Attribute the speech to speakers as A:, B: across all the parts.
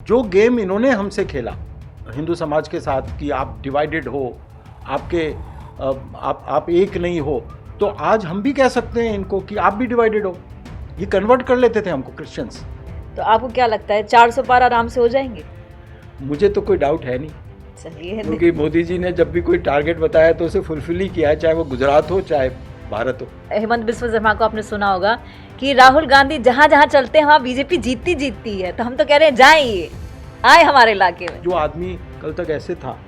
A: जो गेम इन्होंने हमसे खेला हिंदू समाज के साथ कि आप डिवाइडेड हो, आप एक नहीं हो, तो आज हम भी कह सकते हैं इनको कि आप भी डिवाइडेड हो। ये कन्वर्ट कर लेते थे हमको क्रिश्चियंस।
B: तो आपको क्या लगता है 400 पार आराम से हो जाएंगे?
A: मुझे तो कोई डाउट है नहीं,
B: चलिए,
A: क्योंकि मोदी जी ने जब भी कोई टारगेट बताया तो उसे फुलफिल ही किया है, चाहे वो गुजरात हो चाहे भारत हो।
B: हेमंत बिस्वा शर्मा को आपने सुना होगा कि राहुल गांधी जहां जहां चलते हैं वहां बीजेपी जीतती है, तो हम तो कह रहे हैं जाइए, आए हमारे इलाके में।
A: जो आदमी कल तक ऐसे था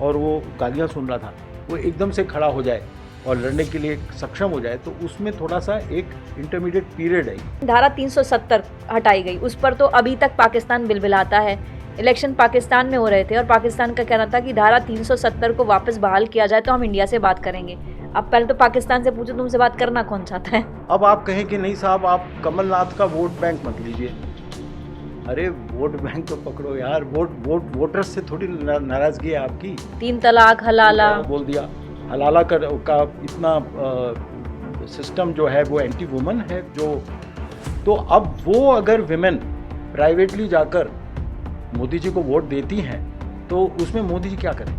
A: और वो गालियां सुन रहा था, वो एकदम से खड़ा हो जाए और लड़ने के लिए सक्षम हो जाए, तो उसमें थोड़ा सा एक इंटरमीडिएट पीरियड है।
B: धारा 370 हटाई गई, उस पर तो अभी तक पाकिस्तान बिलबिलाता है। इलेक्शन पाकिस्तान में हो रहे थे और पाकिस्तान का कहना था कि धारा 370 को वापस बहाल किया जाए तो हम इंडिया से बात करेंगे। अब पहले तो पाकिस्तान से पूछो तुमसे बात करना कौन चाहता है।
A: अब आप कहें कि नहीं साहब, आप कमलनाथ का वोट बैंक मत लीजिए। अरे वोट बैंक तो पकड़ो यार, वोटर्स से थोड़ी नाराजगी है आपकी।
B: 3 तलाक, हलाला
A: बोल दिया, हलाला का इतना सिस्टम जो है वो एंटी वुमन है। तो अब वो अगर विमेन प्राइवेटली जाकर मोदी जी को वोट देती हैं तो उसमें मोदी जी क्या करें?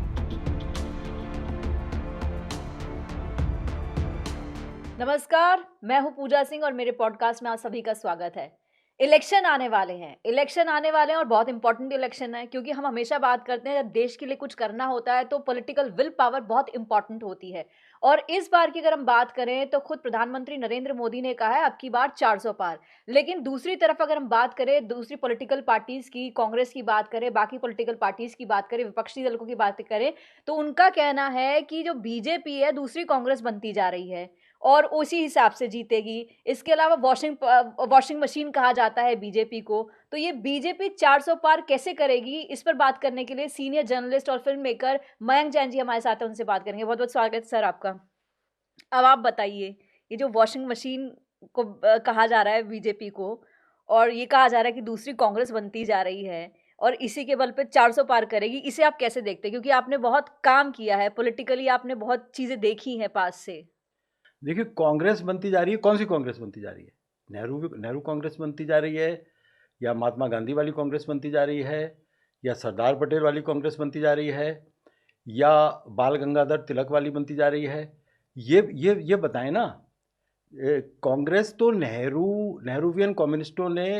B: नमस्कार, मैं हूं पूजा सिंह और मेरे पॉडकास्ट में आप सभी का स्वागत है। इलेक्शन आने वाले हैं और बहुत इंपॉर्टेंट इलेक्शन है, क्योंकि हम हमेशा बात करते हैं जब देश के लिए कुछ करना होता है तो पॉलिटिकल विल पावर बहुत इंपॉर्टेंट होती है। और इस बार की अगर हम बात करें तो खुद प्रधानमंत्री नरेंद्र मोदी ने कहा है अब की बार 400 पार। लेकिन दूसरी तरफ अगर हम बात करें दूसरी पॉलिटिकल पार्टीज की, कांग्रेस की बात करें, बाकी पॉलिटिकल पार्टीज की बात करें, विपक्षी दलों की बात करें, तो उनका कहना है कि जो बीजेपी है दूसरी कांग्रेस बनती जा रही है और उसी हिसाब से जीतेगी। इसके अलावा वॉशिंग मशीन कहा जाता है बीजेपी को। तो ये बीजेपी 400 पार कैसे करेगी, इस पर बात करने के लिए सीनियर जर्नलिस्ट और फिल्म मेकर मयंक जैन जी हमारे साथ हैं, उनसे बात करेंगे। बहुत बहुत स्वागत सर आपका। अब आप बताइए, ये जो वॉशिंग मशीन को कहा जा रहा है बीजेपी को, और ये कहा जा रहा है कि दूसरी कांग्रेस बनती जा रही है और इसी के बल पे 400 पार करेगी, इसे आप कैसे देखते हैं? क्योंकि आपने बहुत काम किया है पॉलिटिकली, आपने बहुत चीजें देखी हैं पास से।
A: देखिए, कांग्रेस बनती जा रही है, कौन सी कांग्रेस बनती जा रही है? नेहरू कांग्रेस बनती जा रही है, या महात्मा गांधी वाली कांग्रेस बनती जा रही है, या सरदार पटेल वाली कांग्रेस बनती जा रही है, या बाल गंगाधर तिलक वाली बनती जा रही है? ये बताएं ना। कांग्रेस तो नेहरूवियन कम्युनिस्टों ने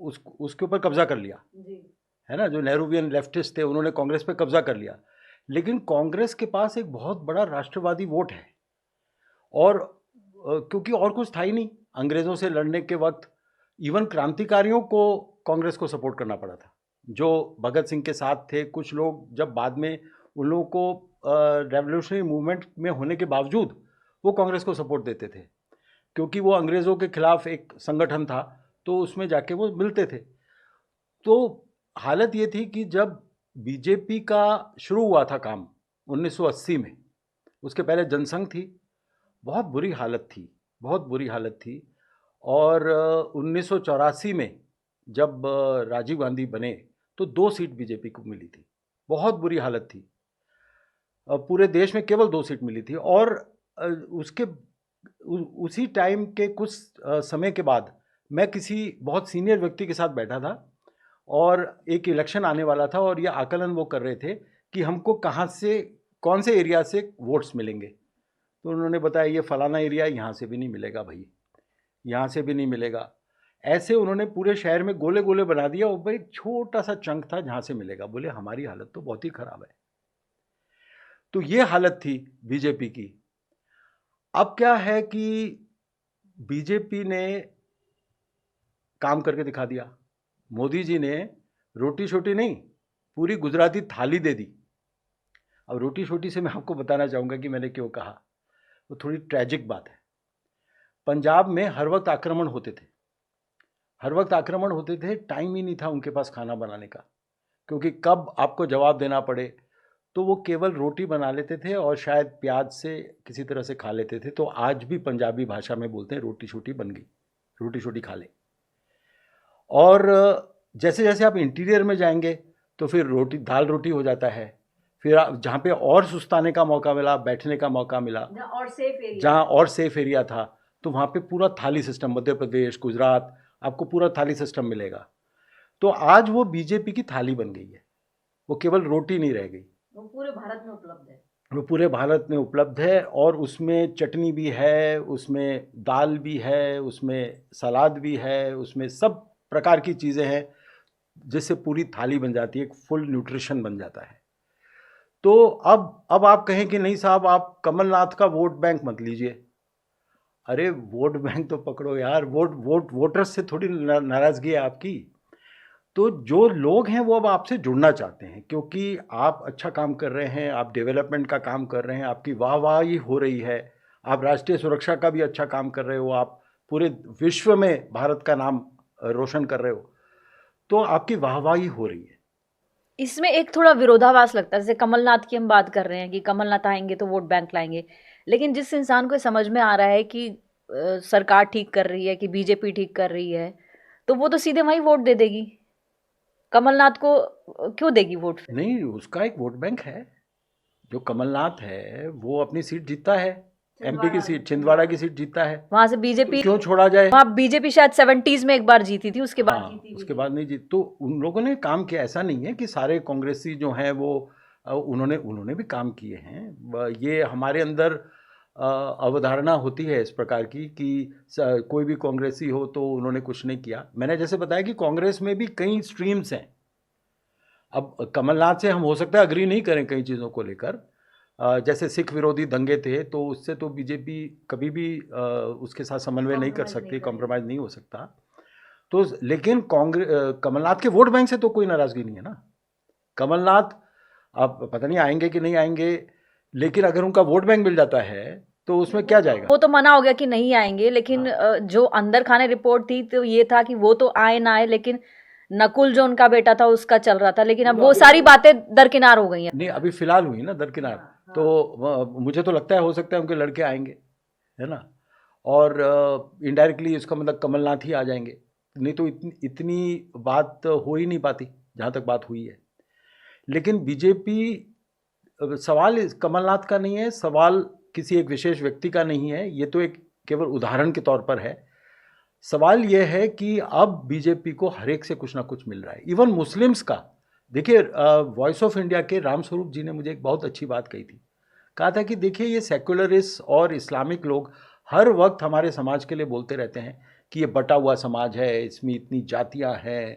A: उसके ऊपर कब्जा कर लिया
B: जी।
A: है ना। जो नेहरूवियन लेफ्टिस्ट थे उन्होंने कांग्रेस पे कब्जा कर लिया, लेकिन कांग्रेस के पास एक बहुत बड़ा राष्ट्रवादी वोट है। और क्योंकि और कुछ था ही नहीं अंग्रेज़ों से लड़ने के वक्त, इवन क्रांतिकारियों को कांग्रेस को सपोर्ट करना पड़ा था, जो भगत सिंह के साथ थे। कुछ लोग जब बाद में उन लोगों को रेवोल्यूशनरी मूवमेंट में होने के बावजूद वो कांग्रेस को सपोर्ट देते थे, क्योंकि वो अंग्रेज़ों के खिलाफ एक संगठन था, तो उसमें जाके वो मिलते थे। तो हालत ये थी कि जब बीजेपी का शुरू हुआ था काम 1980 में, उसके पहले जनसंघ थी, बहुत बुरी हालत थी, बहुत बुरी हालत थी। और 1984 में जब राजीव गांधी बने तो 2 सीट बीजेपी को मिली थी, बहुत बुरी हालत थी। पूरे देश में केवल 2 सीट मिली थी। और उसके उसी टाइम के कुछ समय के बाद मैं किसी बहुत सीनियर व्यक्ति के साथ बैठा था और एक इलेक्शन आने वाला था, और ये आकलन वो कर रहे थे कि हमको कहाँ से, कौन से एरिया से वोट्स मिलेंगे। तो उन्होंने बताया ये फलाना एरिया यहाँ से भी नहीं मिलेगा भाई, यहाँ से भी नहीं मिलेगा। ऐसे उन्होंने पूरे शहर में गोले गोले बना दिया, ऊपर एक छोटा सा चंक था जहाँ से मिलेगा। बोले हमारी हालत तो बहुत ही खराब है। तो ये हालत थी बीजेपी की। अब क्या है कि बीजेपी ने काम करके दिखा दिया। मोदी जी ने रोटी छोटी नहीं, पूरी गुजराती थाली दे दी। अब रोटी छोटी से मैं आपको बताना चाहूँगा कि मैंने क्यों कहा, वो थोड़ी ट्रैजिक बात है। पंजाब में हर वक्त आक्रमण होते थे, हर वक्त आक्रमण होते थे। टाइम ही नहीं था उनके पास खाना बनाने का, क्योंकि कब आपको जवाब देना पड़े, तो वो केवल रोटी बना लेते थे और शायद प्याज से किसी तरह से खा लेते थे। तो आज भी पंजाबी भाषा में बोलते हैं रोटी छोटी बन गई, रोटी छोटी खा ले। और जैसे जैसे आप इंटीरियर में जाएंगे तो फिर रोटी दाल रोटी हो जाता है। फिर जहाँ पे और सुस्ताने का मौका मिला, बैठने का मौका मिला, जहाँ और सेफ एरिया था, तो वहाँ पे पूरा थाली सिस्टम, मध्य प्रदेश, गुजरात, आपको पूरा थाली सिस्टम मिलेगा। तो आज वो बीजेपी की थाली बन गई है, वो केवल रोटी नहीं रह गई,
B: वो पूरे भारत में उपलब्ध है।
A: वो पूरे भारत में उपलब्ध है और उसमें चटनी भी है, उसमें दाल भी है, उसमें सलाद भी है, उसमें सब प्रकार की चीज़ें हैं जिससे पूरी थाली बन जाती है, एक फुल न्यूट्रिशन बन जाता है। तो अब आप कहें कि नहीं साहब आप कमलनाथ का वोट बैंक मत लीजिए। अरे वोट बैंक तो पकड़ो यार, वोटर्स से थोड़ी नाराज़गी है आपकी। तो जो लोग हैं वो अब आपसे जुड़ना चाहते हैं क्योंकि आप अच्छा काम कर रहे हैं, आप डेवलपमेंट का काम कर रहे हैं, आपकी वाहवाही हो रही है, आप राष्ट्रीय सुरक्षा का भी अच्छा काम कर रहे हो, आप पूरे विश्व में भारत का नाम रोशन कर रहे हो, तो आपकी वाहवाही हो रही है।
B: इसमें एक थोड़ा विरोधाभास लगता है, जैसे कमलनाथ की हम बात कर रहे हैं कि कमलनाथ आएंगे तो वोट बैंक लाएंगे, लेकिन जिस इंसान को समझ में आ रहा है कि सरकार ठीक कर रही है, कि बीजेपी ठीक कर रही है, तो वो तो सीधे वहीं वोट दे देगी। कमलनाथ को क्यों देगी वोट फिर?
A: नहीं, उसका एक वोट बैंक है। जो कमलनाथ है वो अपनी सीट जीतता है, एमपी की सीट, छिंदवाड़ा की सीट जीतता है,
B: वहां से बीजेपी,
A: क्यों छोड़ा जाए?
B: वहां बीजेपी शायद 70s में एक बार जीती थी, उसके बाद जीती भी
A: उसके
B: नहीं।
A: बाद नहीं जीत। तो उन लोगों ने काम किया, ऐसा नहीं है कि सारे कांग्रेसी जो हैं वो उन्होंने भी काम किए हैं। ये हमारे अंदर अवधारणा होती है इस प्रकार की कि कोई भी कांग्रेसी हो तो उन्होंने कुछ नहीं किया। मैंने जैसे बताया कि कांग्रेस में भी कई स्ट्रीम्स हैं। अब कमलनाथ से हम हो सकता है अग्री नहीं करें कई चीज़ों को लेकर, जैसे सिख विरोधी दंगे थे तो उससे तो बीजेपी कभी भी उसके साथ समन्वय नहीं कर सकती, कॉम्प्रोमाइज़ नहीं हो सकता। तो लेकिन कमलनाथ के वोट बैंक से तो कोई नाराज़गी नहीं है ना। कमलनाथ अब पता नहीं आएंगे कि नहीं आएंगे, लेकिन अगर उनका वोट बैंक मिल जाता है तो उसमें क्या जाएगा?
B: वो तो मना हो गया कि नहीं आएंगे, लेकिन जो अंदर खाने रिपोर्ट थी तो ये था कि वो तो आए ना आए, लेकिन नकुल जो उनका बेटा था उसका चल रहा था, लेकिन अब वो सारी बातें दरकिनार हो गई हैं।
A: नहीं, अभी फिलहाल हुई ना दरकिनार। तो मुझे तो लगता है हो सकता है उनके लड़के आएंगे, है ना, और इनडायरेक्टली इसका मतलब कमलनाथ ही आ जाएंगे, नहीं तो इतनी बात हो ही नहीं पाती जहाँ तक बात हुई है। लेकिन बीजेपी, सवाल कमलनाथ का नहीं है, सवाल किसी एक विशेष व्यक्ति का नहीं है, ये तो एक केवल उदाहरण के तौर पर है। सवाल ये है कि अब बीजेपी को हर एक से कुछ ना कुछ मिल रहा है, इवन मुस्लिम्स का। देखिए, वॉइस ऑफ इंडिया के रामस्वरूप जी ने मुझे एक बहुत अच्छी बात कही थी। कहा था कि देखिए ये सेक्युलरिस्ट और इस्लामिक लोग हर वक्त हमारे समाज के लिए बोलते रहते हैं कि ये बटा हुआ समाज है, इसमें इतनी जातियां हैं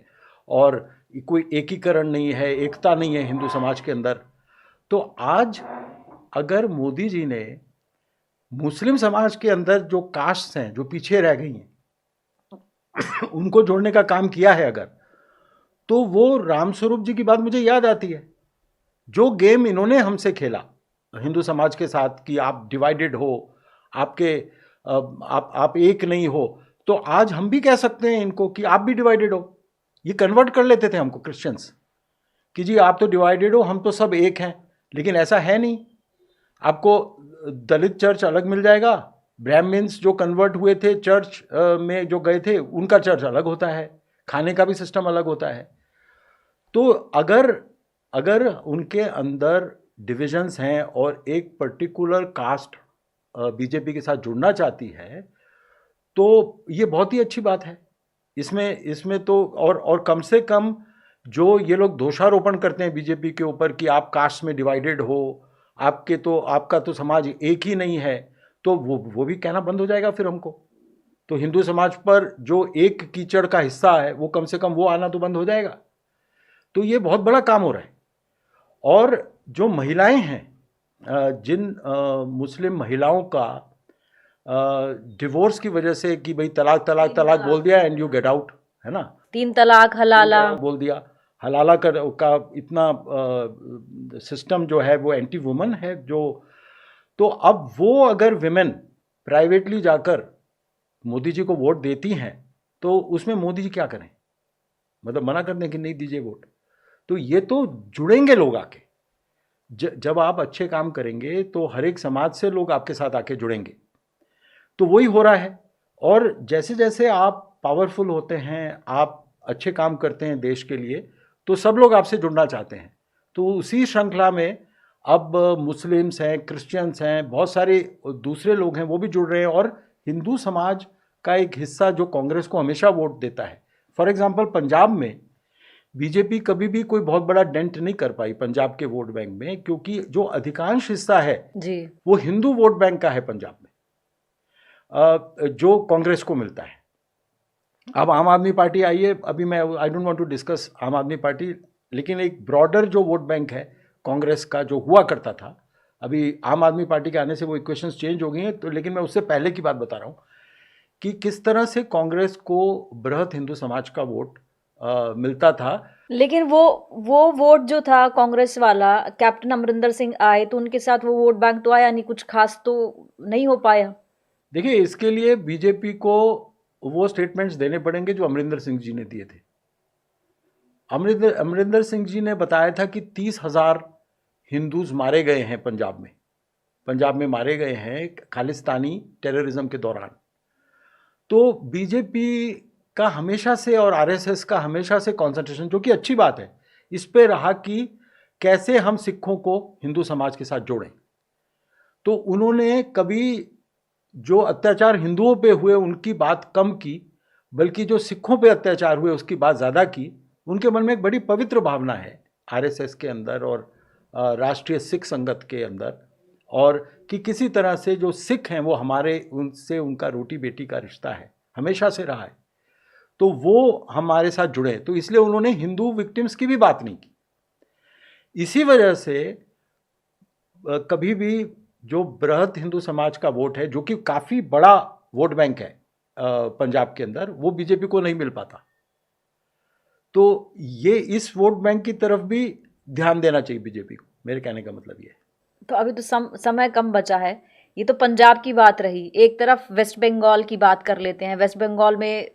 A: और कोई एकीकरण नहीं है, एकता नहीं है हिंदू समाज के अंदर। तो आज अगर मोदी जी ने मुस्लिम समाज के अंदर जो कास्ट्स हैं जो पीछे रह गई हैं उनको जोड़ने का काम किया है अगर, तो वो रामस्वरूप जी की बात मुझे याद आती है। जो गेम इन्होंने हमसे खेला हिंदू समाज के साथ कि आप डिवाइडेड हो, आपके आप एक नहीं हो, तो आज हम भी कह सकते हैं इनको कि आप भी डिवाइडेड हो। ये कन्वर्ट कर लेते थे हमको क्रिश्चियंस कि जी आप तो डिवाइडेड हो, हम तो सब एक हैं, लेकिन ऐसा है नहीं। आपको दलित चर्च अलग मिल जाएगा, ब्राह्मण्स जो कन्वर्ट हुए थे चर्च में जो गए थे उनका चर्च अलग होता है, खाने का भी सिस्टम अलग होता है। तो अगर उनके अंदर डिविजन्स हैं और एक पर्टिकुलर कास्ट बीजेपी के साथ जुड़ना चाहती है तो ये बहुत ही अच्छी बात है। इसमें तो और कम से कम जो ये लोग दोषारोपण करते हैं बीजेपी के ऊपर कि आप कास्ट में डिवाइडेड हो, आपका तो समाज एक ही नहीं है, तो वो भी कहना बंद हो जाएगा फिर हमको। तो हिंदू समाज पर जो एक कीचड़ का हिस्सा है वो कम से कम वो आना तो बंद हो जाएगा। तो ये बहुत बड़ा काम हो रहा है। और जो महिलाएं हैं, जिन मुस्लिम महिलाओं का डिवोर्स की वजह से कि भाई तलाक तलाक तलाक बोल दिया एंड यू गेट आउट, है ना,
B: 3 तलाक हलाला
A: बोल दिया, हलाला का इतना सिस्टम जो है वो एंटी वुमन है जो। तो अब वो अगर विमेन प्राइवेटली जाकर मोदी जी को वोट देती हैं तो उसमें मोदी जी क्या करें, मतलब मना कर दें कि नहीं दीजिए वोट। तो ये तो जुड़ेंगे लोग आके, जब आप अच्छे काम करेंगे तो हर एक समाज से लोग आपके साथ आके जुड़ेंगे। तो वही हो रहा है। और जैसे जैसे आप पावरफुल होते हैं, आप अच्छे काम करते हैं देश के लिए, तो सब लोग आपसे जुड़ना चाहते हैं। तो उसी श्रृंखला में अब मुस्लिम्स हैं, क्रिश्चियंस हैं, बहुत सारे दूसरे लोग हैं वो भी जुड़ रहे हैं। और हिंदू समाज का एक हिस्सा जो कांग्रेस को हमेशा वोट देता है, फॉर एग्जांपल पंजाब में बीजेपी कभी भी कोई बहुत बड़ा डेंट नहीं कर पाई पंजाब के वोट बैंक में, क्योंकि जो अधिकांश हिस्सा है
B: जी
A: वो हिंदू वोट बैंक का है पंजाब में, जो कांग्रेस को मिलता है। अब आम आदमी पार्टी आई है, अभी मैं I don't want to discuss Aam Aadmi party, लेकिन एक ब्रॉडर जो वोट बैंक है कांग्रेस का जो हुआ करता था, अभी आम आदमी पार्टी के आने से वो इक्वेशंस चेंज हो गई हैं, तो लेकिन मैं उससे पहले की बात बता रहा हूँ कि किस तरह से कांग्रेस को बृहत हिंदू समाज का वोट मिलता था।
B: लेकिन वो वोट जो था कांग्रेस वाला, कैप्टन अमरिंदर सिंह आए तो उनके साथ वो वोट बैंक तो आया नहीं, कुछ खास तो नहीं हो पाया।
A: देखिए, इसके लिए बीजेपी को वो स्टेटमेंट्स देने पड़ेंगे जो अमरिंदर सिंह जी ने दिए थे। अमरिंदर सिंह जी ने बताया था कि 30,000 हिंदूज मारे गए हैं पंजाब में मारे गए हैं खालिस्तानी टेररिज्म के दौरान। तो बीजेपी का हमेशा से और आरएसएस का हमेशा से कंसंट्रेशन, जो कि अच्छी बात है, इस पे रहा कि कैसे हम सिखों को हिंदू समाज के साथ जोड़ें। तो उन्होंने कभी जो अत्याचार हिंदुओं पे हुए उनकी बात कम की, बल्कि जो सिखों पे अत्याचार हुए उसकी बात ज़्यादा की। उनके मन में एक बड़ी पवित्र भावना है आरएसएस के अंदर और राष्ट्रीय सिख संगत के अंदर, और कि किसी तरह से जो सिख हैं वो हमारे उनसे उनका रोटी बेटी का रिश्ता है, हमेशा से रहा है, तो वो हमारे साथ जुड़े। तो इसलिए उन्होंने हिंदू विक्टिम्स की भी बात नहीं की। इसी वजह से कभी भी जो बृहत हिंदू समाज का वोट है, जो कि काफ़ी बड़ा वोट बैंक है पंजाब के अंदर, वो बीजेपी को नहीं मिल पाता। तो ये इस वोट बैंक की तरफ भी ध्यान देना चाहिए बीजेपी को, मेरे कहने का मतलब ये है।
B: तो अभी तो समय कम बचा है। ये तो पंजाब की बात रही, एक तरफ वेस्ट बंगाल की बात कर लेते हैं। वेस्ट बंगाल में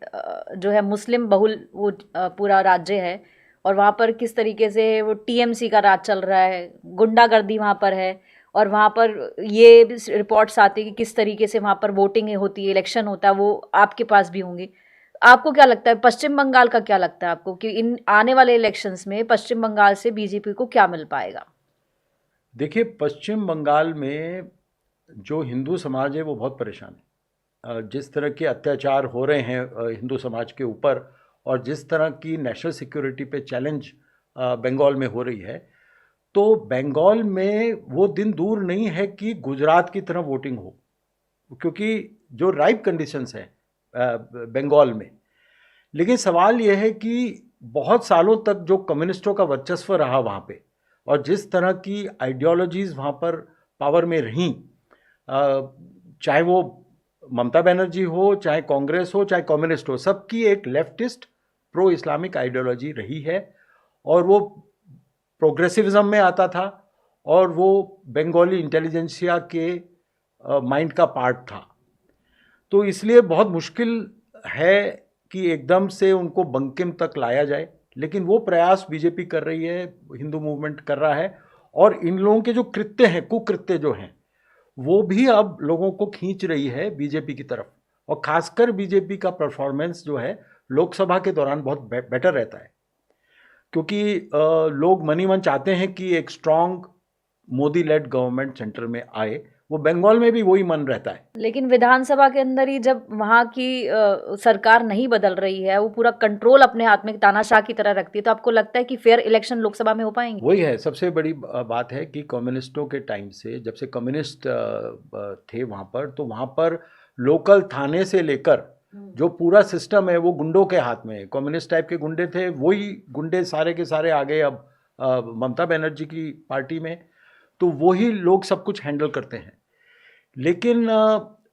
B: जो है मुस्लिम बहुल वो पूरा राज्य है, और वहाँ पर किस तरीके से वो टीएमसी का राज चल रहा है, गुंडागर्दी वहाँ पर है, और वहाँ पर ये रिपोर्ट्स आती है कि किस तरीके से वहाँ पर वोटिंग होती है, इलेक्शन होता है, वो आपके पास भी होंगे। आपको क्या लगता है, पश्चिम बंगाल का क्या लगता है आपको कि इन आने वाले इलेक्शंस में पश्चिम बंगाल से बीजेपी को क्या मिल पाएगा?
A: देखिए, पश्चिम बंगाल में जो हिंदू समाज है वो बहुत परेशान है। जिस तरह के अत्याचार हो रहे हैं हिंदू समाज के ऊपर, और जिस तरह की नेशनल सिक्योरिटी पे चैलेंज बंगाल में हो रही है, तो बंगाल में वो दिन दूर नहीं है कि गुजरात की तरह वोटिंग हो, क्योंकि जो राइप कंडीशंस हैं बंगाल में। लेकिन सवाल यह है कि बहुत सालों तक जो कम्युनिस्टों का वर्चस्व रहा वहाँ पे, और जिस तरह की आइडियोलॉजीज़ वहाँ पर पावर में रहीं, चाहे वो ममता बनर्जी हो, चाहे कांग्रेस हो, चाहे कम्युनिस्ट हो, सबकी एक लेफ्टिस्ट प्रो इस्लामिक आइडियोलॉजी रही है, और वो प्रोग्रेसिविज्म में आता था, और वो बंगाली इंटेलिजेंसिया के माइंड का पार्ट था। तो इसलिए बहुत मुश्किल है कि एकदम से उनको बंकिम तक लाया जाए, लेकिन वो प्रयास बीजेपी कर रही है, हिंदू मूवमेंट कर रहा है, और इन लोगों के जो कृत्य हैं, कुकृत्य जो हैं, वो भी अब लोगों को खींच रही है बीजेपी की तरफ। और खासकर बीजेपी का परफॉर्मेंस जो है लोकसभा के दौरान बहुत बेटर रहता है, क्योंकि लोग मनी मन चाहते हैं कि एक strong Modi lead government centre में आए। वो बंगाल में भी वही मन रहता है।
B: लेकिन विधानसभा के अंदर ही जब वहाँ की सरकार नहीं बदल रही है, वो पूरा कंट्रोल अपने हाथ में तानाशाह की तरह रखती है, तो आपको लगता है कि फेयर इलेक्शन लोकसभा में हो पाएंगे?
A: वही है सबसे बड़ी बात है कि कम्युनिस्टों के टाइम से, जब से कम्युनिस्ट थे वहाँ पर, तो वहाँ पर लोकल थाने से लेकर जो पूरा सिस्टम है वो गुंडों के हाथ में है। कम्युनिस्ट टाइप के गुंडे थे, वही गुंडे सारे के सारे आ गए अब ममता बनर्जी की पार्टी में, तो वही लोग सब कुछ हैंडल करते हैं। लेकिन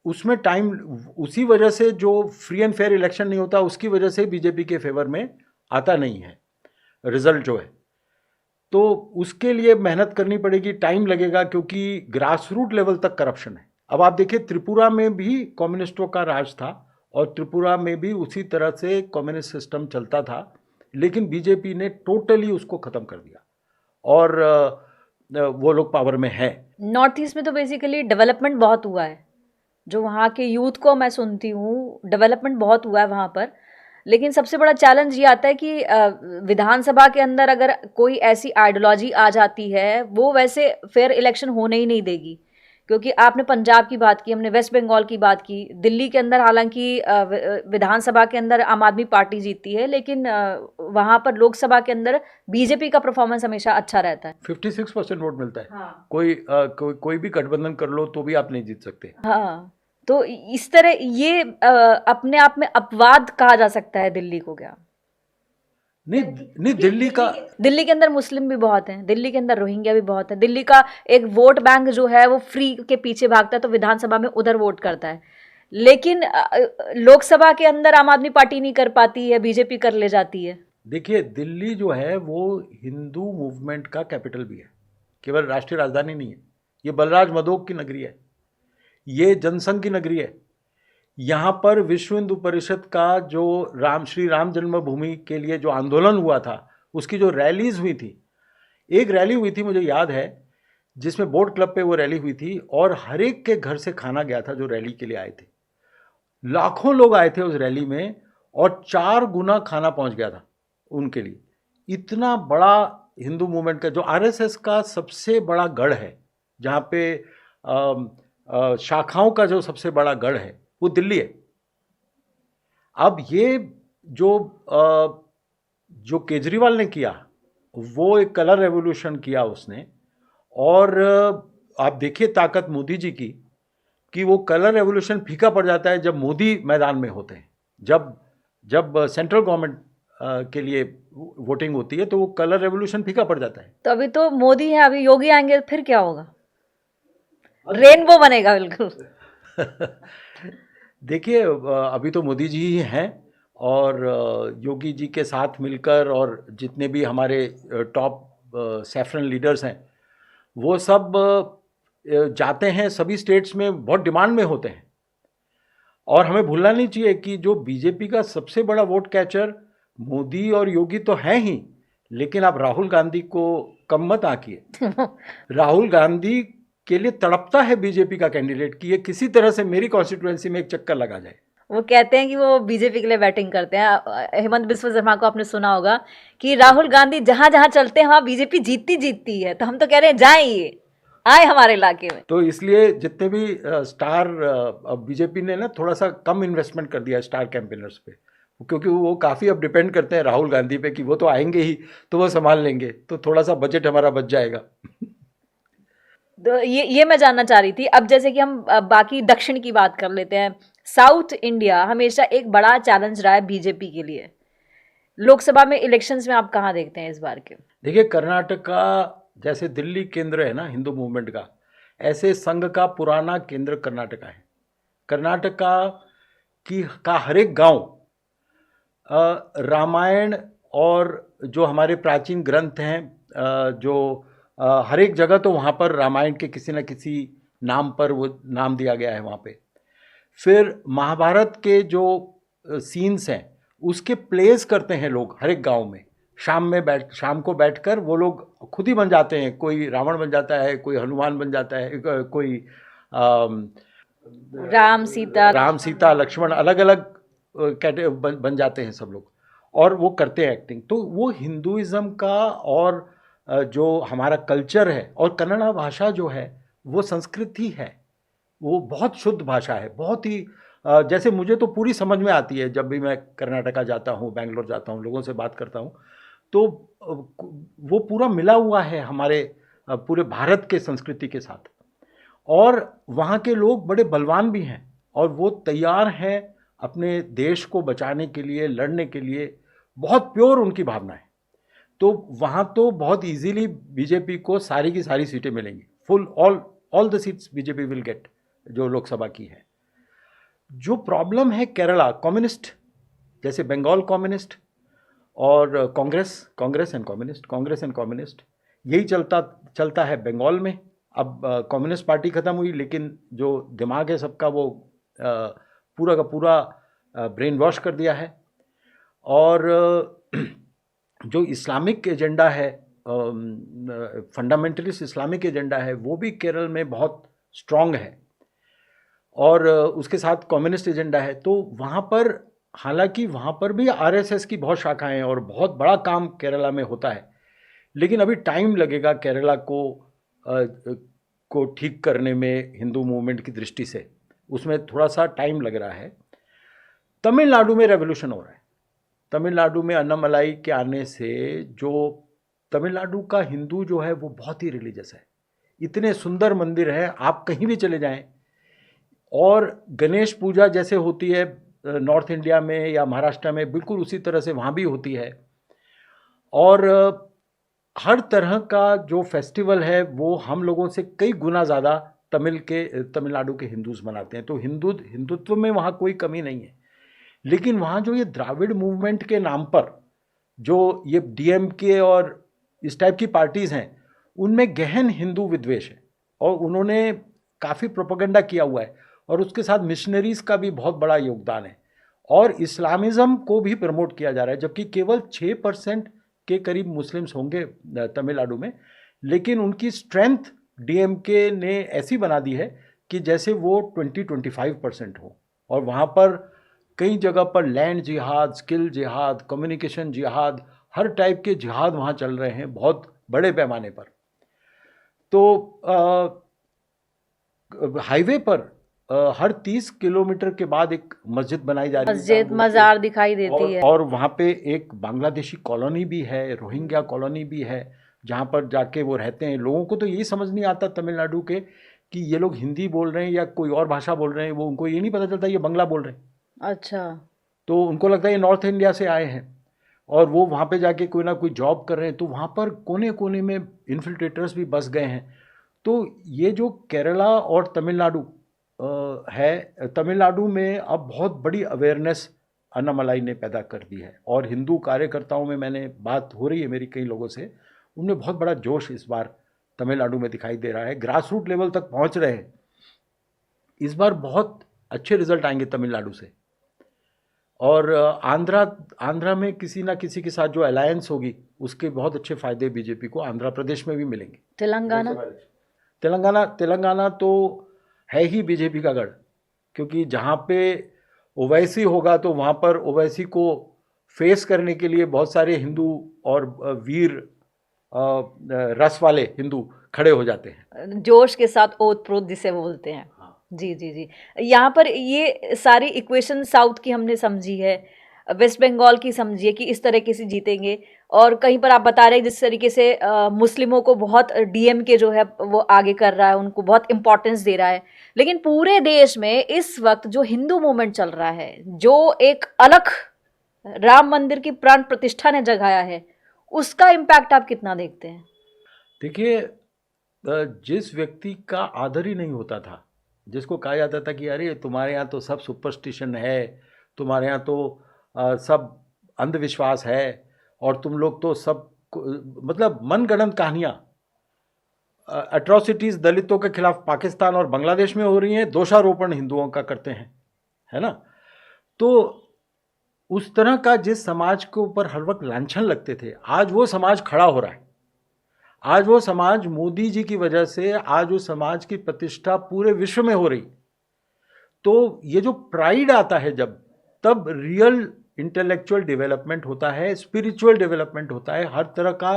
A: उसमें टाइम, उसी वजह से जो फ्री एंड फेयर इलेक्शन नहीं होता, उसकी वजह से बीजेपी के फेवर में आता नहीं है रिजल्ट जो है। तो उसके लिए मेहनत करनी पड़ेगी, टाइम लगेगा, क्योंकि ग्रास रूट लेवल तक करप्शन है। अब आप देखिए, त्रिपुरा में भी कम्युनिस्टों का राज था, और त्रिपुरा में भी उसी तरह से कम्युनिस्ट सिस्टम चलता था, लेकिन बीजेपी ने टोटली उसको ख़त्म कर दिया, और वो लोग पावर में है।
B: नॉर्थ ईस्ट में तो बेसिकली डेवलपमेंट बहुत हुआ है, जो वहाँ के यूथ को मैं सुनती हूँ, डेवलपमेंट बहुत हुआ है वहाँ पर। लेकिन सबसे बड़ा चैलेंज ये आता है कि विधानसभा के अंदर अगर कोई ऐसी आइडियोलॉजी आ जाती है, वो वैसे फेयर इलेक्शन होने ही नहीं देगी, क्योंकि आपने पंजाब की बात की, हमने वेस्ट बंगाल की बात की, दिल्ली के अंदर हालांकि विधानसभा के अंदर आम आदमी पार्टी जीती है, लेकिन वहां पर लोकसभा के अंदर बीजेपी का परफॉर्मेंस हमेशा अच्छा रहता है।
A: 56% वोट मिलता है।
B: हाँ।
A: कोई भी गठबंधन कर लो तो भी आप नहीं जीत सकते।
B: हाँ, तो इस तरह ये अपने आप में अपवाद कहा जा सकता है दिल्ली को क्या?
A: नहीं नहीं,
B: दिल्ली के अंदर मुस्लिम भी बहुत हैं, दिल्ली के अंदर रोहिंग्या भी बहुत है, दिल्ली का एक वोट बैंक जो है वो फ्री के पीछे भागता है, तो विधानसभा में उधर वोट करता है, लेकिन लोकसभा के अंदर आम आदमी पार्टी नहीं कर पाती है, बीजेपी कर ले जाती है।
A: देखिए, दिल्ली जो है वो हिंदू मूवमेंट का कैपिटल भी है, केवल राष्ट्रीय राजधानी नहीं है। ये बलराज मधोक की नगरी है, ये जनसंघ की नगरी है। यहाँ पर विश्व हिंदू परिषद का जो श्री राम जन्मभूमि के लिए जो आंदोलन हुआ था, उसकी जो रैलीज हुई थी, एक रैली हुई थी मुझे याद है, जिसमें बोट क्लब पे वो रैली हुई थी, और हर एक के घर से खाना गया था जो रैली के लिए आए थे। लाखों लोग आए थे उस रैली में, और 4 गुना खाना पहुंच गया था उनके लिए। इतना बड़ा हिंदू मूवमेंट का, जो आरएसएस का सबसे बड़ा गढ़ है, जहाँ पे शाखाओं का जो सबसे बड़ा गढ़ है, वो दिल्ली है। अब ये जो केजरीवाल ने किया, वो एक कलर रेवोल्यूशन किया उसने, और आप देखिए ताकत मोदी जी की, कि वो कलर रेवोल्यूशन फीका पड़ जाता है जब मोदी मैदान में होते हैं। जब सेंट्रल गवर्नमेंट के लिए वोटिंग होती है तो वो कलर रेवोल्यूशन फीका पड़ जाता है।
B: तो अभी तो मोदी है, अभी योगी आएंगे, फिर क्या होगा? रेनबो बनेगा बिल्कुल।
A: देखिए, अभी तो मोदी जी ही हैं, और योगी जी के साथ मिलकर, और जितने भी हमारे टॉप सैफरन लीडर्स हैं, वो सब जाते हैं सभी स्टेट्स में, बहुत डिमांड में होते हैं। और हमें भूलना नहीं चाहिए कि जो बीजेपी का सबसे बड़ा वोट कैचर मोदी और योगी तो हैं ही, लेकिन आप राहुल गांधी को कम मत आंकिए। राहुल गांधी के लिए तड़पता है बीजेपी का कैंडिडेट कि ये किसी तरह से मेरी कॉन्स्टिट्यूएंसी में एक चक्कर लगा जाए।
B: वो कहते हैं कि वो बीजेपी के लिए बैटिंग करते हैं। हेमंत बिस्वा शर्मा को आपने सुना होगा कि राहुल गांधी जहां जहां चलते हैं वहां बीजेपी जीतती है, तो हम तो कह रहे हैं जाए, ये आए हमारे इलाके में।
A: तो इसलिए जितने भी स्टार, बीजेपी ने ना थोड़ा सा कम इन्वेस्टमेंट कर दिया स्टार कैंपेनर्स पे, क्योंकि वो काफ़ी अब डिपेंड करते हैं राहुल गांधी पे कि वो तो आएंगे ही, तो वो संभाल लेंगे, तो थोड़ा सा बजट हमारा बच जाएगा।
B: तो ये मैं जानना चाह रही थी। अब जैसे कि हम बाकी दक्षिण की बात कर लेते हैं, साउथ इंडिया हमेशा एक बड़ा चैलेंज रहा है बीजेपी के लिए। लोकसभा में इलेक्शंस में आप कहाँ देखते हैं इस बार के?
A: देखिए, कर्नाटका जैसे दिल्ली केंद्र है ना हिंदू मूवमेंट का, ऐसे संघ का पुराना केंद्र कर्नाटका है। कर्नाटका का हर एक गांव रामायण और जो हमारे प्राचीन ग्रंथ हैं, जो हर एक जगह तो वहाँ पर रामायण के किसी न किसी नाम पर वो नाम दिया गया है वहाँ पे। फिर महाभारत के जो सीन्स हैं उसके प्लेस करते हैं लोग हर एक गांव में। शाम को बैठकर वो लोग खुद ही बन जाते हैं, कोई रावण बन जाता है, कोई हनुमान बन जाता है, कोई राम सीता लक्ष्मण, अलग अलग बन जाते हैं सब लोग, और वो करते हैं एक्टिंग। तो वो हिंदुइज्म का और जो हमारा कल्चर है, और कन्नड़ा भाषा जो है वो संस्कृत ही है, वो बहुत शुद्ध भाषा है, बहुत ही जैसे मुझे तो पूरी समझ में आती है। जब भी मैं कर्नाटका जाता हूँ, बेंगलोर जाता हूँ, लोगों से बात करता हूँ, तो वो पूरा मिला हुआ है हमारे पूरे भारत के संस्कृति के साथ। और वहाँ के लोग बड़े बलवान भी हैं, और वो तैयार हैं अपने देश को बचाने के लिए, लड़ने के लिए, बहुत प्योर उनकी भावना है। तो वहाँ तो बहुत इजीली बीजेपी को सारी की सारी सीटें मिलेंगी, full all the seats BJP will get, जो लोकसभा की है। जो प्रॉब्लम है केरला, कम्युनिस्ट, जैसे बंगाल कम्युनिस्ट और कांग्रेस एंड कम्युनिस्ट, यही चलता है बंगाल में। अब कम्युनिस्ट पार्टी ख़त्म हुई, लेकिन जो दिमाग है सबका वो पूरा का पूरा ब्रेन वॉश कर दिया है। और जो इस्लामिक एजेंडा है, फंडामेंटलिस्ट इस्लामिक एजेंडा है, वो भी केरल में बहुत स्ट्रॉन्ग है, और उसके साथ कम्युनिस्ट एजेंडा है। तो वहाँ पर, हालांकि वहाँ पर भी आरएसएस की बहुत शाखाएं हैं और बहुत बड़ा काम केरला में होता है, लेकिन अभी टाइम लगेगा केरला को को ठीक करने में हिंदू मूवमेंट की दृष्टि से, उसमें थोड़ा सा टाइम लग रहा है। तमिलनाडु में रेवोल्यूशन हो रहा है। तमिलनाडु में अन्नामलाई के आने से जो तमिलनाडु का हिंदू जो है वो बहुत ही रिलीजियस है। इतने सुंदर मंदिर है, आप कहीं भी चले जाएं, और गणेश पूजा जैसे होती है नॉर्थ इंडिया में या महाराष्ट्र में, बिल्कुल उसी तरह से वहाँ भी होती है। और हर तरह का जो फेस्टिवल है वो हम लोगों से कई गुना ज़्यादा तमिलनाडु के हिंदूज मनाते हैं। तो हिंदुत्व में वहाँ कोई कमी नहीं है। लेकिन वहाँ जो ये द्राविड़ मूवमेंट के नाम पर जो ये डीएमके और इस टाइप की पार्टीज़ हैं, उनमें गहन हिंदू विद्वेष है और उन्होंने काफ़ी प्रोपेगेंडा किया हुआ है, और उसके साथ मिशनरीज़ का भी बहुत बड़ा योगदान है, और इस्लामिज़म को भी प्रमोट किया जा रहा है। जबकि केवल 6% के करीब मुस्लिम्स होंगे तमिलनाडु में, लेकिन उनकी स्ट्रेंथ डीएमके ने ऐसी बना दी है कि जैसे वो 20-25% हो। और वहाँ पर कई जगह पर लैंड जिहाद, स्किल जिहाद, कम्युनिकेशन जिहाद, हर टाइप के जिहाद वहाँ चल रहे हैं बहुत बड़े पैमाने पर। तो हाईवे पर हर 30 किलोमीटर के बाद एक मस्जिद बनाई जा रही है,
B: मस्जिद मज़ार दिखाई देती है।
A: और वहाँ पे एक बांग्लादेशी कॉलोनी भी है, रोहिंग्या कॉलोनी भी है, जहाँ पर जाके वो रहते हैं। लोगों को तो यही समझ नहीं आता तमिलनाडु के कि ये लोग हिंदी बोल रहे हैं या कोई और भाषा बोल रहे हैं, वो उनको ये नहीं पता चलता ये बंगला बोल रहे हैं।
B: अच्छा।
A: तो उनको लगता है ये नॉर्थ इंडिया से आए हैं, और वो वहाँ पे जाके कोई ना कोई जॉब कर रहे हैं। तो वहाँ पर कोने कोने में इन्फिल्ट्रेटर्स भी बस गए हैं। तो ये जो केरला और तमिलनाडु है, तमिलनाडु में अब बहुत बड़ी अवेयरनेस अन्नामलाई ने पैदा कर दी है। और हिंदू कार्यकर्ताओं में मैंने बात हो रही है मेरी कई लोगों से, उनमें बहुत बड़ा जोश इस बार तमिलनाडु में दिखाई दे रहा है। ग्रास रूट लेवल तक पहुंच रहे हैं। इस बार बहुत अच्छे रिजल्ट आएंगे तमिलनाडु से। और आंध्रा में किसी ना किसी के साथ जो अलायंस होगी उसके बहुत अच्छे फायदे बीजेपी को आंध्र प्रदेश में भी मिलेंगे। तेलंगाना तो है ही बीजेपी का गढ़, क्योंकि जहाँ पे ओवैसी होगा तो वहाँ पर ओवैसी को फेस करने के लिए बहुत सारे हिंदू और वीर रस वाले हिंदू खड़े हो जाते हैं,
B: जोश के साथ, ओत प्रोत जिसे बोलते हैं। जी जी जी। यहाँ पर ये सारी इक्वेशन साउथ की हमने समझी है, वेस्ट बंगाल की समझी है कि इस तरीके से जीतेंगे, और कहीं पर आप बता रहे हैं जिस तरीके से मुस्लिमों को बहुत डीएमके जो है वो आगे कर रहा है, उनको बहुत इंपॉर्टेंस दे रहा है। लेकिन पूरे देश में इस वक्त जो हिंदू मूवमेंट चल रहा है, जो एक अलग राम मंदिर की प्राण प्रतिष्ठा ने जगाया है, उसका इम्पैक्ट आप कितना देखते हैं?
A: देखिए, जिस व्यक्ति का आदर ही नहीं होता था, जिसको कहा जाता था कि अरे तुम्हारे यहाँ तो सब सुपरस्टिशन है, तुम्हारे यहाँ तो सब अंधविश्वास है, और तुम लोग तो सब मतलब मनगढ़ंत कहानियाँ, एट्रोसिटीज़ दलितों के खिलाफ पाकिस्तान और बांग्लादेश में हो रही हैं, दोषारोपण हिंदुओं का करते हैं, है ना। तो उस तरह का जिस समाज के ऊपर हर वक्त लांछन लगते थे, आज वो समाज खड़ा हो रहा है। आज वो समाज मोदी जी की वजह से, आज उस समाज की प्रतिष्ठा पूरे विश्व में हो रही। तो ये जो प्राइड आता है तब रियल इंटेलेक्चुअल डेवलपमेंट होता है, स्पिरिचुअल डेवलपमेंट होता है, हर तरह का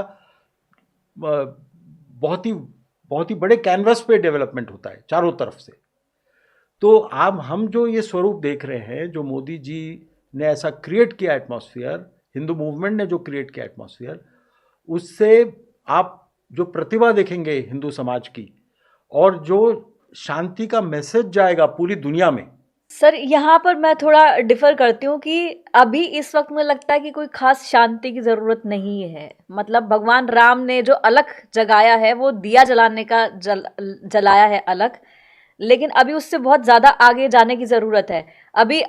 A: बहुत ही बड़े कैनवस पे डेवलपमेंट होता है चारों तरफ से। तो अब हम जो ये स्वरूप देख रहे हैं, जो मोदी जी ने ऐसा क्रिएट किया एटमॉस्फेयर, हिंदू मूवमेंट ने जो क्रिएट किया एटमॉस्फेयर, उससे आप जो प्रतिभा देखेंगे हिंदू समाज की, और जो शांति का मैसेज जाएगा पूरी दुनिया में।
B: सर, यहाँ पर मैं थोड़ा डिफर करती हूँ कि अभी इस वक्त में लगता है कि कोई खास शांति की ज़रूरत नहीं है। मतलब भगवान राम ने जो अलख जगाया है वो दिया जलाने का जलाया है अलख, लेकिन अभी उससे बहुत ज़्यादा आगे जाने की ज़रूरत है। अभी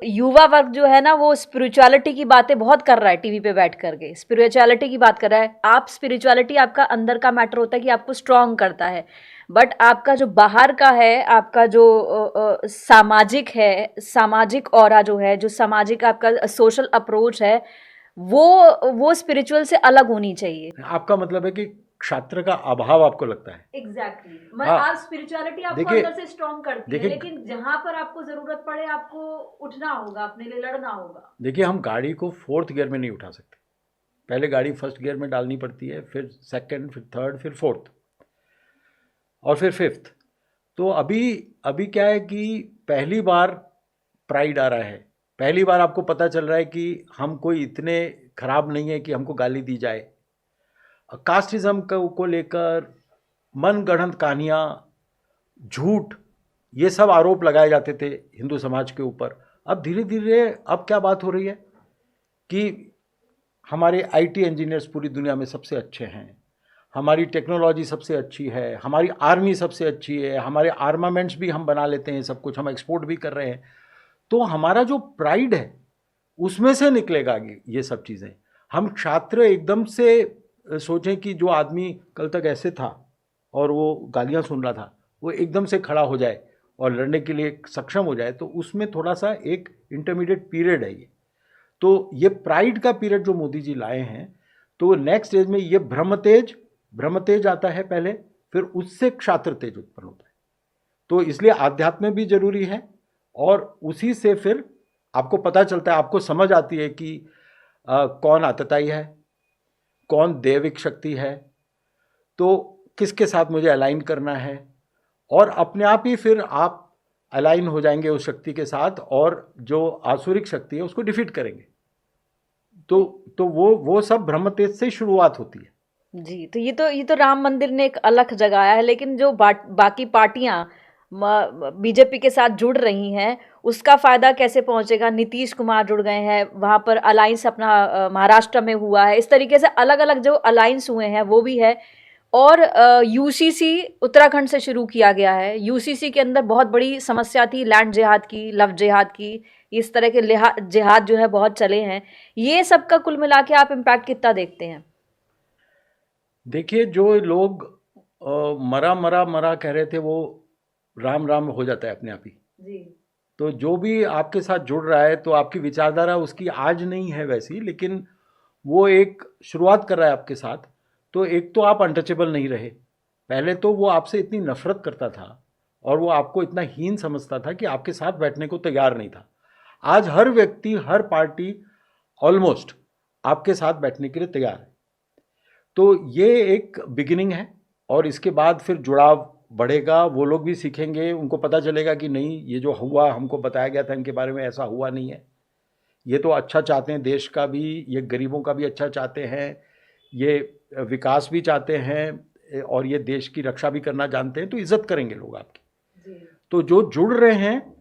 B: युवा वर्ग जो है ना, वो स्पिरिचुअलिटी की बातें बहुत कर रहा है, टीवी पे बैठ करके स्पिरिचुअलिटी की बात कर रहा है। आप स्पिरिचुअलिटी आपका अंदर का मैटर होता है कि आपको स्ट्रॉन्ग करता है, बट आपका जो बाहर का है, आपका जो सामाजिक है, सामाजिक ऑरा जो है, जो सामाजिक आपका सोशल अप्रोच है, वो स्पिरिचुअल से अलग होनी चाहिए।
A: आपका मतलब है कि क्षात्र का अभाव आपको लगता है?
B: एग्जैक्टली। आप स्पिरिचुअलिटी आपको अंदर से स्ट्रॉन्ग करती है, लेकिन जहां पर आपको जरूरत पड़े आपको उठना होगा, अपने लिए लड़ना होगा।
A: देखिए, हम गाड़ी को 4th गियर में नहीं उठा सकते। पहले गाड़ी 1st गियर में डालनी पड़ती है, फिर 2nd, फिर 3rd, फिर 4th। और फिर फिफ्थ। तो अभी अभी क्या है कि पहली बार प्राइड आ रहा है, पहली बार आपको पता चल रहा है कि हम कोई इतने खराब नहीं है कि हमको गाली दी जाए। कास्टिज्म को लेकर मनगढ़ंत कहानियाँ, झूठ, ये सब आरोप लगाए जाते थे हिंदू समाज के ऊपर। अब धीरे धीरे अब क्या बात हो रही है कि हमारे आईटी इंजीनियर्स पूरी दुनिया में सबसे अच्छे हैं, हमारी टेक्नोलॉजी सबसे अच्छी है, हमारी आर्मी सबसे अच्छी है, हमारे आर्मामेंट्स भी हम बना लेते हैं, सब कुछ हम एक्सपोर्ट भी कर रहे हैं। तो हमारा जो प्राइड है उसमें से निकलेगा ये सब चीज़ें। हम छात्र एकदम से सोचें कि जो आदमी कल तक ऐसे था और वो गालियाँ सुन रहा था, वो एकदम से खड़ा हो जाए और लड़ने के लिए सक्षम हो जाए, तो उसमें थोड़ा सा एक इंटरमीडिएट पीरियड है ये। तो ये प्राइड का पीरियड जो मोदी जी लाए हैं, तो नेक्स्ट स्टेज में ये ब्रह्म तेज आता है पहले, फिर उससे क्षात्र तेज उत्पन्न होता है। तो इसलिए आध्यात्म भी जरूरी है, और उसी से फिर आपको पता चलता है, आपको समझ आती है कि कौन आतताई है, कौन दैविक शक्ति है, तो किसके साथ मुझे अलाइन करना है, और अपने आप ही फिर आप अलाइन हो जाएंगे उस शक्ति के साथ, और जो आसुरिक शक्ति है उसको डिफीट करेंगे। तो वो सब ब्रह्म तेज से शुरुआत होती है।
B: जी, तो ये तो राम मंदिर ने एक अलग जगाया है, लेकिन जो बाकी पार्टियां बीजेपी के साथ जुड़ रही हैं, उसका फायदा कैसे पहुंचेगा? नीतीश कुमार जुड़ गए हैं, वहां पर अलायंस अपना महाराष्ट्र में हुआ है, इस तरीके से अलग अलग जो अलायंस हुए हैं वो भी है। और यूसीसी उत्तराखंड से शुरू किया गया है। यूसीसी के अंदर बहुत बड़ी समस्या थी लैंड जिहाद की, लव जिहाद की, इस तरह के जिहाद जो है बहुत चले हैं। ये सब का कुल मिला के आप इम्पैक्ट कितना देखते हैं?
A: देखिए, जो लोग मरा कह रहे थे, वो राम राम हो जाता है अपने आप ही
B: जी।
A: तो जो भी आपके साथ जुड़ रहा है, तो आपकी विचारधारा उसकी आज नहीं है वैसी, लेकिन वो एक शुरुआत कर रहा है आपके साथ। तो एक तो आप अनटचेबल नहीं रहे। पहले तो वो आपसे इतनी नफरत करता था और वो आपको इतना हीन समझता था कि आपके साथ बैठने को तैयार नहीं था। आज हर व्यक्ति, हर पार्टी ऑलमोस्ट आपके साथ बैठने के लिए तैयार है। तो ये एक बिगिनिंग है, और इसके बाद फिर जुड़ाव बढ़ेगा। वो लोग भी सीखेंगे, उनको पता चलेगा कि नहीं, ये जो हुआ हमको बताया गया था इनके बारे में, ऐसा हुआ नहीं है। ये तो अच्छा चाहते हैं देश का भी, ये गरीबों का भी अच्छा चाहते हैं, ये विकास भी चाहते हैं, और ये देश की रक्षा भी करना जानते हैं। तो इज्जत करेंगे लोग आपकी। तो जो जुड़ रहे हैं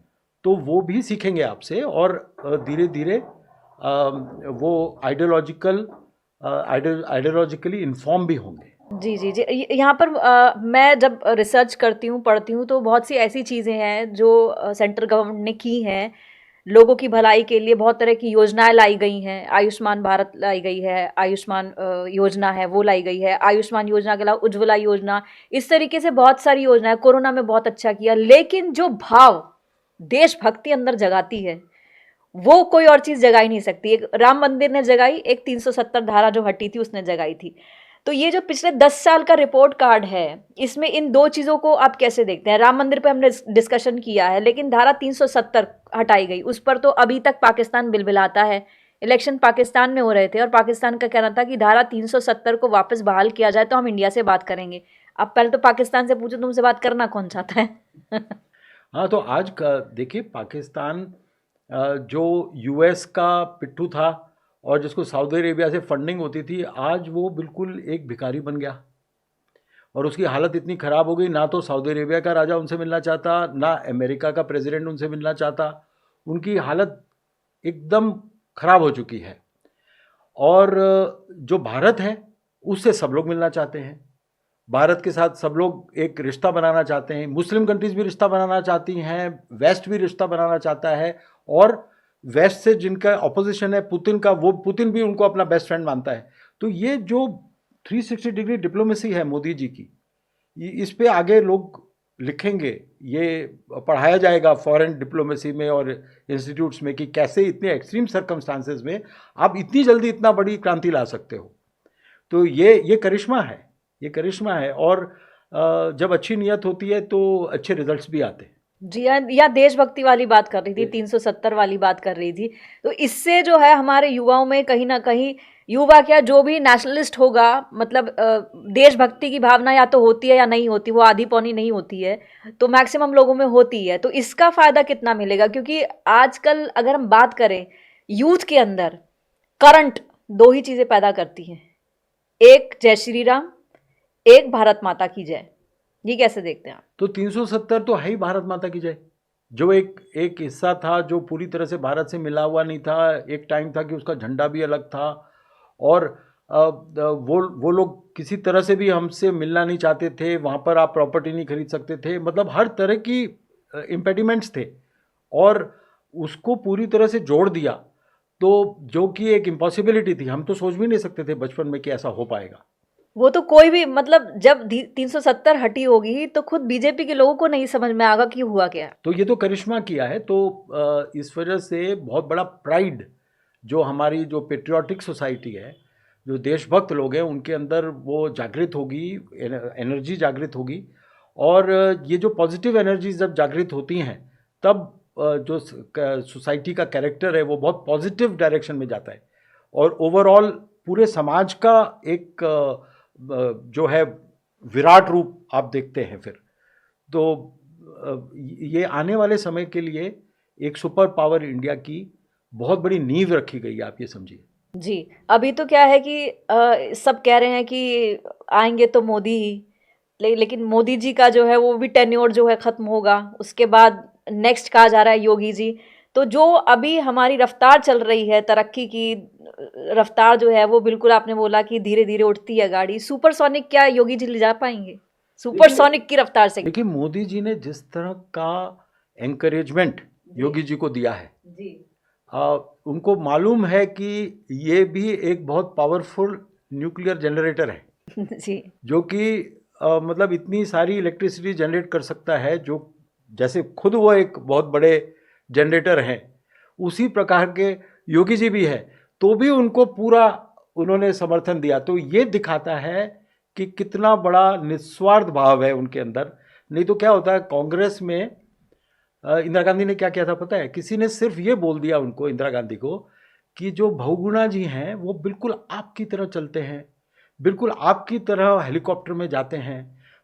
A: तो वो भी सीखेंगे आपसे, और धीरे धीरे वो आइडियोलॉजिकली इन्फॉर्म भी होंगे।
B: जी जी जी। यहाँ पर मैं जब रिसर्च करती हूँ, पढ़ती हूँ, तो बहुत सी ऐसी चीज़ें हैं जो सेंट्रल गवर्नमेंट ने की हैं लोगों की भलाई के लिए। बहुत तरह की योजनाएं लाई गई हैं। आयुष्मान भारत लाई गई है, आयुष्मान योजना है वो लाई गई है। आयुष्मान योजना के अलावा उज्ज्वला योजना, इस तरीके से बहुत सारी योजनाएं। कोरोना में बहुत अच्छा किया, लेकिन जो भाव देशभक्ति अंदर जगाती है वो कोई और चीज़ जगा ही नहीं सकती। एक राम मंदिर ने जगाई, एक 370 धारा जो हटी थी उसने जगाई थी। तो ये जो पिछले 10 साल का रिपोर्ट कार्ड है, इसमें इन दो चीज़ों को आप कैसे देखते हैं? राम मंदिर पे हमने डिस्कशन किया है, लेकिन धारा 370 हटाई गई, उस पर तो अभी तक पाकिस्तान बिलबिलाता है। इलेक्शन पाकिस्तान में हो रहे थे और पाकिस्तान का कहना था कि धारा 370 को वापस बहाल किया जाए तो हम इंडिया से बात करेंगे। अब पहले तो पाकिस्तान से पूछो, तुमसे बात करना कौन चाहता है?
A: हाँ, तो आज का देखिए, पाकिस्तान जो यूएस का पिट्ठू था और जिसको सऊदी अरेबिया से फंडिंग होती थी, आज वो बिल्कुल एक भिखारी बन गया, और उसकी हालत इतनी ख़राब हो गई, ना तो सऊदी अरेबिया का राजा उनसे मिलना चाहता, ना अमेरिका का प्रेसिडेंट उनसे मिलना चाहता। उनकी हालत एकदम ख़राब हो चुकी है। और जो भारत है उससे सब लोग मिलना चाहते हैं, भारत के साथ सब लोग एक रिश्ता बनाना चाहते हैं। मुस्लिम कंट्रीज़ भी रिश्ता बनाना चाहती हैं, वेस्ट भी रिश्ता बनाना चाहता है, और वेस्ट से जिनका ऑपोजिशन है पुतिन का, वो पुतिन भी उनको अपना बेस्ट फ्रेंड मानता है। तो ये जो 360 डिग्री डिप्लोमेसी है मोदी जी की, इस पे आगे लोग लिखेंगे, ये पढ़ाया जाएगा फॉरेन डिप्लोमेसी में और इंस्टीट्यूट्स में कि कैसे इतने एक्सट्रीम सर्कमस्टांसेस में आप इतनी जल्दी इतना बड़ी क्रांति ला सकते हो। तो ये करिश्मा है, ये करिश्मा है। और जब अच्छी नीयत होती है तो अच्छे रिजल्ट्स भी आते हैं।
B: जी, या देशभक्ति वाली बात कर रही थी, 370 वाली बात कर रही थी। तो इससे जो है हमारे युवाओं में कहीं ना कहीं, युवा क्या, जो भी नेशनलिस्ट होगा, मतलब देशभक्ति की भावना या तो होती है या नहीं होती, वो आधी पौनी नहीं होती है, तो मैक्सिमम लोगों में होती है। तो इसका फायदा कितना मिलेगा? क्योंकि आजकल अगर हम बात करें यूथ के अंदर, करंट दो ही चीजें पैदा करती हैं, एक जय श्री राम, एक भारत माता की जय। ये कैसे देखते हैं आप?
A: तो 370 तो है ही भारत माता की जय, जो एक हिस्सा था जो पूरी तरह से भारत से मिला हुआ नहीं था। एक टाइम था कि उसका झंडा भी अलग था, और वो लोग किसी तरह से भी हमसे मिलना नहीं चाहते थे। वहाँ पर आप प्रॉपर्टी नहीं खरीद सकते थे, मतलब हर तरह की इम्पेडिमेंट्स थे, और उसको पूरी तरह से जोड़ दिया। तो जो कि एक इम्पॉसिबिलिटी थी, हम तो सोच भी नहीं सकते थे बचपन में कि ऐसा हो पाएगा।
B: वो तो कोई भी, मतलब जब 370 हटी होगी तो खुद बीजेपी के लोगों को नहीं समझ में आएगा कि हुआ क्या।
A: तो ये तो करिश्मा किया है। तो इस वजह से बहुत बड़ा प्राइड, जो हमारी जो पेट्रियाटिक सोसाइटी है, जो देशभक्त लोग हैं, उनके अंदर वो जागृत होगी, एनर्जी जागृत होगी। और ये जो पॉजिटिव एनर्जी जब जागृत होती हैं, तब जो सोसाइटी का कैरेक्टर है वो बहुत पॉजिटिव डायरेक्शन में जाता है, और ओवरऑल पूरे समाज का एक जो है विराट रूप आप देखते हैं फिर। तो ये आने वाले समय के लिए एक सुपर पावर इंडिया की बहुत बड़ी नींव रखी गई है, आप ये समझिए।
B: जी, अभी तो क्या है कि सब कह रहे हैं कि आएंगे तो मोदी ही, लेकिन मोदी जी का जो है वो भी टेन्योर जो है ख़त्म होगा, उसके बाद नेक्स्ट कहा जा रहा है योगी जी। तो जो अभी हमारी रफ्तार चल रही है तरक्की की, रफ्तार जो है वो बिल्कुल आपने बोला कि धीरे धीरे उठती है गाड़ी। सुपरसोनिक क्या योगी जी ले जा पाएंगे सुपरसोनिक की रफ्तार से?
A: देखिए, मोदी जी ने जिस तरह का एनकरेजमेंट योगी जी को दिया है जी, उनको मालूम है कि ये भी एक बहुत पावरफुल न्यूक्लियर जनरेटर है
B: जी,
A: जो कि मतलब इतनी सारी इलेक्ट्रिसिटी जनरेट कर सकता है, जो जैसे खुद वो एक बहुत बड़े जनरेटर हैं, उसी प्रकार के योगी जी भी है। तो भी उनको पूरा उन्होंने समर्थन दिया। तो ये दिखाता है कि कितना बड़ा निस्वार्थ भाव है उनके अंदर। नहीं तो क्या होता है, कांग्रेस में इंदिरा गांधी ने क्या किया था पता है? किसी ने सिर्फ ये बोल दिया उनको, इंदिरा गांधी को, कि जो बहुगुणा जी हैं वो बिल्कुल आपकी तरह चलते हैं, बिल्कुल आपकी तरह हेलीकॉप्टर में जाते हैं,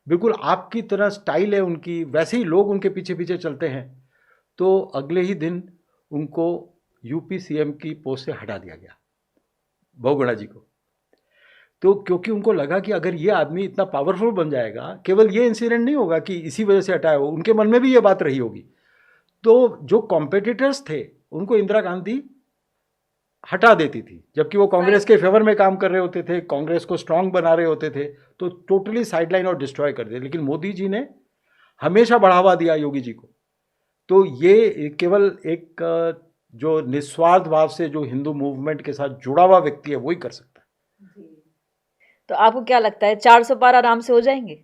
A: बिल्कुल आपकी तरह स्टाइल है उनकी, वैसे ही लोग उनके पीछे पीछे चलते हैं। तो अगले ही दिन उनको यूपी सीएम की पोस्ट से हटा दिया गया, बहुगुणा जी को। तो क्योंकि उनको लगा कि अगर ये आदमी इतना पावरफुल बन जाएगा, केवल ये इंसिडेंट नहीं होगा कि इसी वजह से हटाया हो, उनके मन में भी ये बात रही होगी। तो जो कॉम्पिटिटर्स थे उनको इंदिरा गांधी हटा देती थी, जबकि वो कांग्रेस के फेवर में काम कर रहे होते थे, कांग्रेस को स्ट्रांग बना रहे होते थे, तो टोटली साइडलाइन और डिस्ट्रॉय कर दिया। लेकिन मोदी जी ने हमेशा बढ़ावा दिया योगी जी को। तो ये केवल एक जो निस्वार्थ भाव से जो हिंदू मूवमेंट के साथ जुड़ा हुआ व्यक्ति है, वही कर सकता है।
B: तो आपको क्या लगता है 400 पार आराम से हो जाएंगे?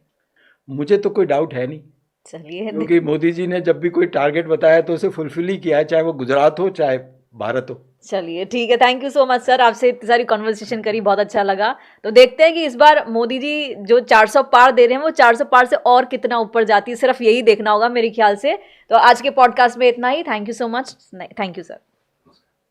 A: मुझे तो कोई डाउट है नहीं,
B: चलिए,
A: क्योंकि मोदी जी ने जब भी कोई टारगेट बताया तो उसे फुलफिल ही किया है, चाहे वो गुजरात हो चाहे भारत हो।
B: चलिए ठीक है, thank you so much sir, आपसे इतनी सारी कॉन्वर्सेशन करी, बहुत अच्छा लगा। तो देखते हैं कि इस बार मोदी जी जो 400 पार दे रहे हैं वो 400 पार से और कितना ऊपर जाती है, सिर्फ यही देखना होगा मेरे ख्याल से। तो आज के पॉडकास्ट में इतना ही। Thank you so much. Thank you sir.